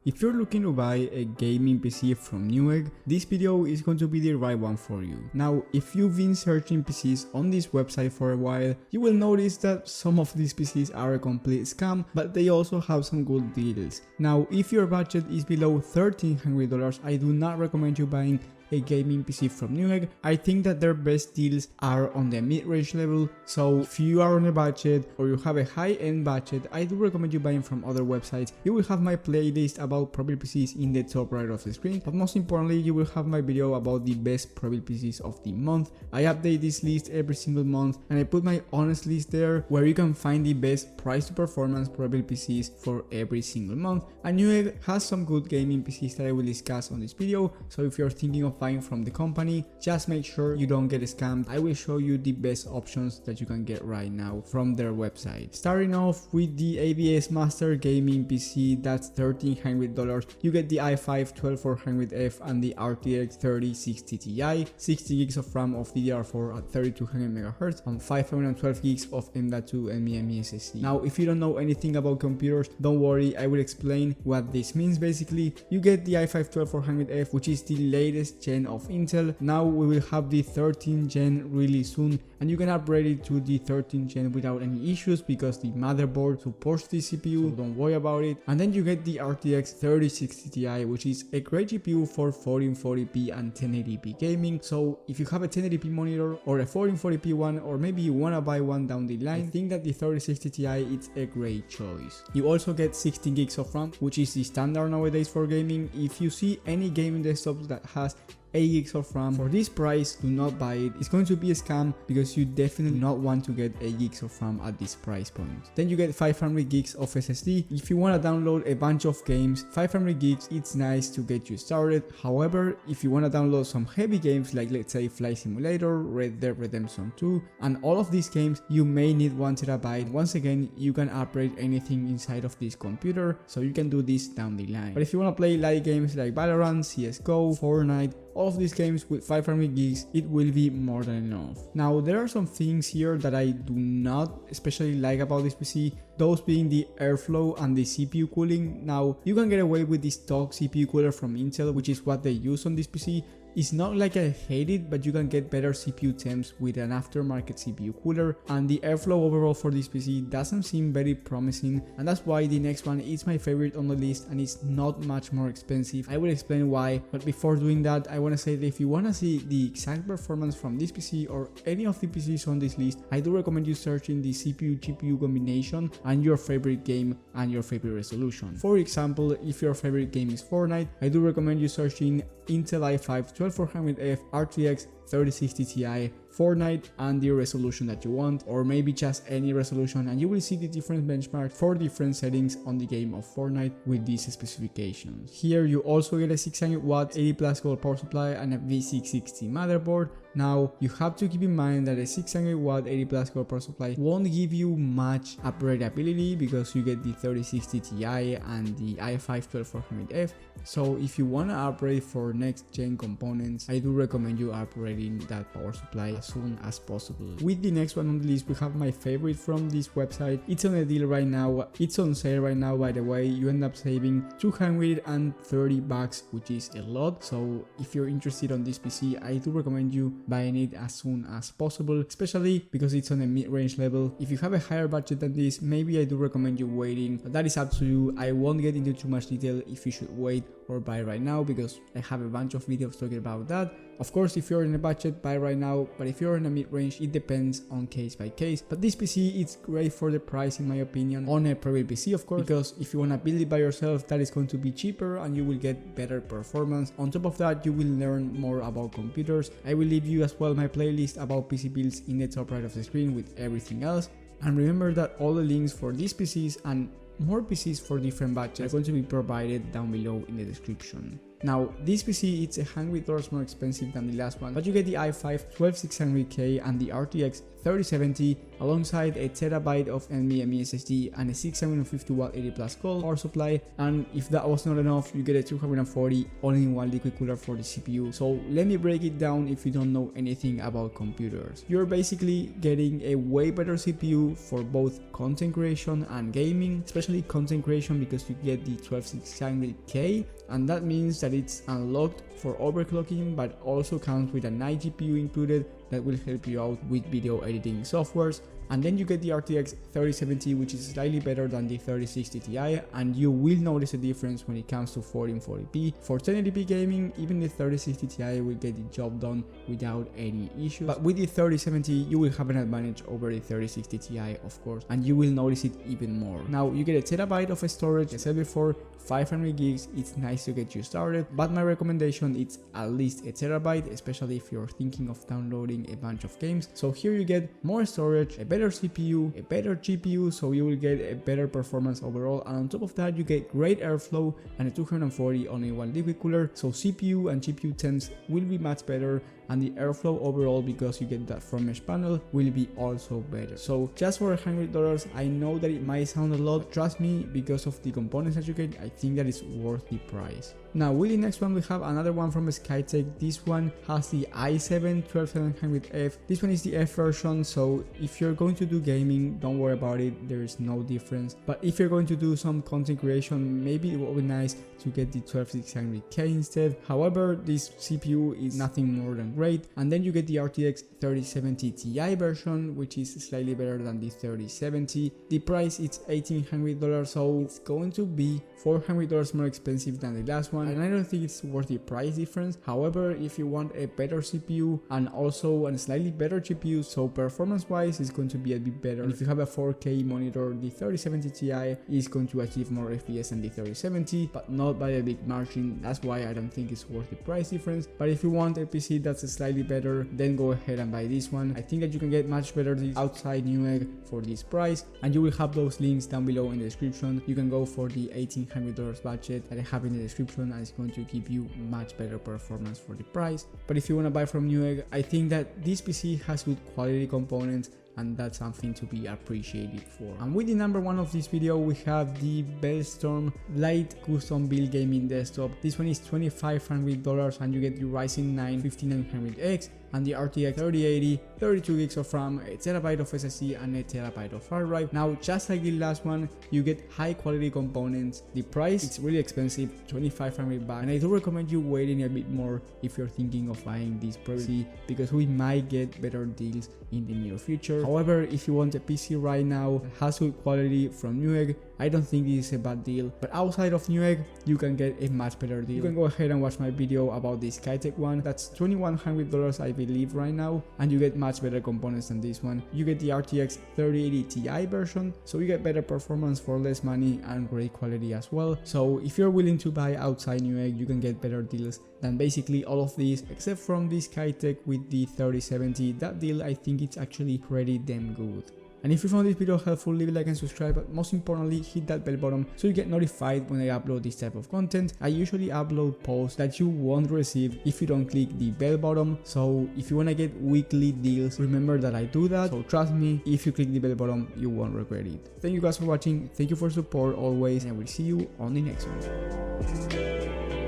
If you're looking to buy a gaming PC from NewEgg, this video is going to be the right one for you. Now, if you've been searching PCs on this website for a while, you will notice that some of these PCs are a complete scam, but they also have some good deals. Now, if your budget is below $1,300, I do not recommend you buying a gaming PC from NewEgg. I think that their best deals are on the mid-range level, so if you are on a budget or you have a high-end budget, I do recommend you buying from other websites. You will have my playlist about Prebuilt PCs in the top right of the screen, but most importantly, you will have my video about the best Prebuilt PCs of the month. I update this list every single month and I put my honest list there where you can find the best price to performance Prebuilt PCs for every single month. And NewEgg has some good gaming PCs that I will discuss on this video, so if you're thinking of buying from the company, just make sure you don't get scammed. I will show you the best options that you can get right now from their website. Starting off with the ABS Master Gaming PC, that's $1,300. You get the i5-12400F and the RTX 3060 Ti, 60 gigs of RAM of DDR4 at 3200 MHz and 512 gigs of M.2 NVMe SSD. Now, if you don't know anything about computers, don't worry, I will explain what this means. Basically, you get the i5-12400F, which is the latest gen of Intel. Now we will have the 13th gen really soon, and you can upgrade it to the 13th gen without any issues because the motherboard supports the CPU, so don't worry about it. And then you get the RTX 3060 Ti, which is a great GPU for 1440p and 1080p gaming. So if you have a 1080p monitor or a 1440p one, or maybe you wanna buy one down the line, I think that the 3060 Ti is a great choice. You also get 16 gigs of RAM, which is the standard nowadays for gaming. If you see any gaming desktop that has 8 gigs of RAM, for this price, do not buy it. It's going to be a scam because you definitely not want to get 8 gigs of RAM at this price point. Then you get 500 gigs of SSD. If you want to download a bunch of games, 500 gigs, it's nice to get you started. However, if you want to download some heavy games like, let's say, Flight Simulator, Red Dead Redemption 2, and all of these games, you may need 1 TB. Once again, you can upgrade anything inside of this computer, so you can do this down the line. But if you want to play light games like Valorant, CSGO, Fortnite, all of these games with 500 gigs, it will be more than enough. Now, there are some things here that I do not especially like about this PC, those being the airflow and the CPU cooling. Now, you can get away with the stock CPU cooler from Intel, which is what they use on this PC. It's not like I hate it, but you can get better CPU temps with an aftermarket CPU cooler, and the airflow overall for this PC doesn't seem very promising, and that's why the next one is my favorite on the list and it's not much more expensive. I will explain why, but before doing that, I want to say that if you want to see the exact performance from this PC or any of the PCs on this list, I do recommend you searching the CPU-GPU combination and your favorite game and your favorite resolution. For example, if your favorite game is Fortnite, I do recommend you searching Intel i5-12400F RTX 3060 Ti, Fortnite, and the resolution that you want, or maybe just any resolution, and you will see the different benchmarks for different settings on the game of Fortnite with these specifications. Here you also get a 600 watt 80 plus gold power supply and a V660 motherboard. Now, you have to keep in mind that a 600 watt 80 plus gold power supply won't give you much upgradability because you get the 3060 Ti and the i5-12400F. So if you want to upgrade for next gen components, I do recommend you upgrading that power supply as soon as possible. With the next one on the list, we have my favorite from this website. It's on a deal right now. It's on sale right now, by the way. You end up saving $230, which is a lot. So if you're interested on this PC, I do recommend you buying it as soon as possible, especially because it's on a mid-range level. If you have a higher budget than this, maybe I do recommend you waiting, but that is up to you. I won't get into too much detail if you should wait or buy right now because I have a bunch of videos talking about that. Of course, if you're in a budget, buy right now, but if you're in a mid-range, it depends on case by case. But this PC, it's great for the price in my opinion, on a Prebuilt PC of course, because if you want to build it by yourself, that is going to be cheaper and you will get better performance. On top of that, you will learn more about computers. I will leave you as well my playlist about PC builds in the top right of the screen with everything else. And remember that all the links for these PCs and more PCs for different budgets are going to be provided down below in the description. Now this PC it's $100 more expensive than the last one, but you get the i5 12600K and the RTX 3070 alongside a terabyte of NVMe SSD and a 650W 80+ gold power supply, and if that was not enough, you get a 240 all-in-one liquid cooler for the CPU. So let me break it down if you don't know anything about computers. You're basically getting a way better CPU for both content creation and gaming, especially content creation because you get the 12600K, and that means that it's unlocked for overclocking, but also comes with a night GPU included that will help you out with video editing softwares. And then you get the RTX 3070, which is slightly better than the 3060 Ti, and you will notice a difference when it comes to 1440p. For 1080p gaming, even the 3060 Ti will get the job done without any issues. But with the 3070, you will have an advantage over the 3060 Ti, of course, and you will notice it even more. Now, you get a terabyte of storage, as I said before, 500 gigs, it's nice to get you started, but my recommendation is at least a terabyte, especially if you're thinking of downloading a bunch of games. So here you get more storage, a better CPU, a better GPU, so you will get a better performance overall, and on top of that you get great airflow and a 240 all-in-one liquid cooler, so CPU and GPU temps will be much better, and the airflow overall, because you get that front mesh panel, will be also better. So just for $100, I know that it might sound a lot, trust me, because of the components that you get, I think that is worth the price. Now with the next one we have another one from Skytech. This one has the i7 12700F. This one is the F version, so if you're going to do gaming, don't worry about it, there is no difference. But if you're going to do some content creation, maybe it would be nice to get the 12600K instead. However, this CPU is nothing more than great. And then you get the RTX 3070 Ti version, which is slightly better than the 3070. The price is $1,800, so it's going to be $400 more expensive than the last one, and I don't think it's worth the price difference. However, if you want a better CPU and also a slightly better GPU, so performance wise it's going to be a bit better, and if you have a 4K monitor, the 3070 Ti is going to achieve more FPS than the 3070, but not by a big margin. That's why I don't think it's worth the price difference. But if you want a PC that's slightly better, then go ahead and buy this one. I think that you can get much better deals outside NewEgg for this price, and you will have those links down below in the description. You can go for the $1,800 budget that I have in the description, and it's going to give you much better performance for the price. But if you want to buy from NewEgg, I think that this PC has good quality components, and that's something to be appreciated for. And with the number one of this video, we have the Bellstorm Light Custom Build Gaming Desktop. This one is $2,500, and you get the Ryzen 9 5900X and the RTX 3080, 32 gigs of RAM, a terabyte of SSD, and a terabyte of hard drive. Now, just like the last one, you get high quality components. The price is really expensive, $2,500, and I do recommend you waiting a bit more if you're thinking of buying this PC, because we might get better deals in the near future. However, if you want a PC right now that has good quality from NewEgg, I don't think this is a bad deal. But outside of NewEgg, you can get a much better deal. You can go ahead and watch my video about the Skytech one. That's $2,100 I believe right now, and you get much better components than this one. You get the RTX 3080 Ti version, so you get better performance for less money and great quality as well. So if you're willing to buy outside NewEgg, you can get better deals than basically all of these, except from the Skytech with the 3070. That deal, I think it's actually pretty damn good. And if you found this video helpful, leave a like and subscribe, but most importantly, hit that bell button so you get notified when I upload this type of content. I usually upload posts that you won't receive if you don't click the bell button, so if you want to get weekly deals, remember that I do that, so trust me, if you click the bell button, you won't regret it. Thank you guys for watching, thank you for support always, and I will see you on the next one.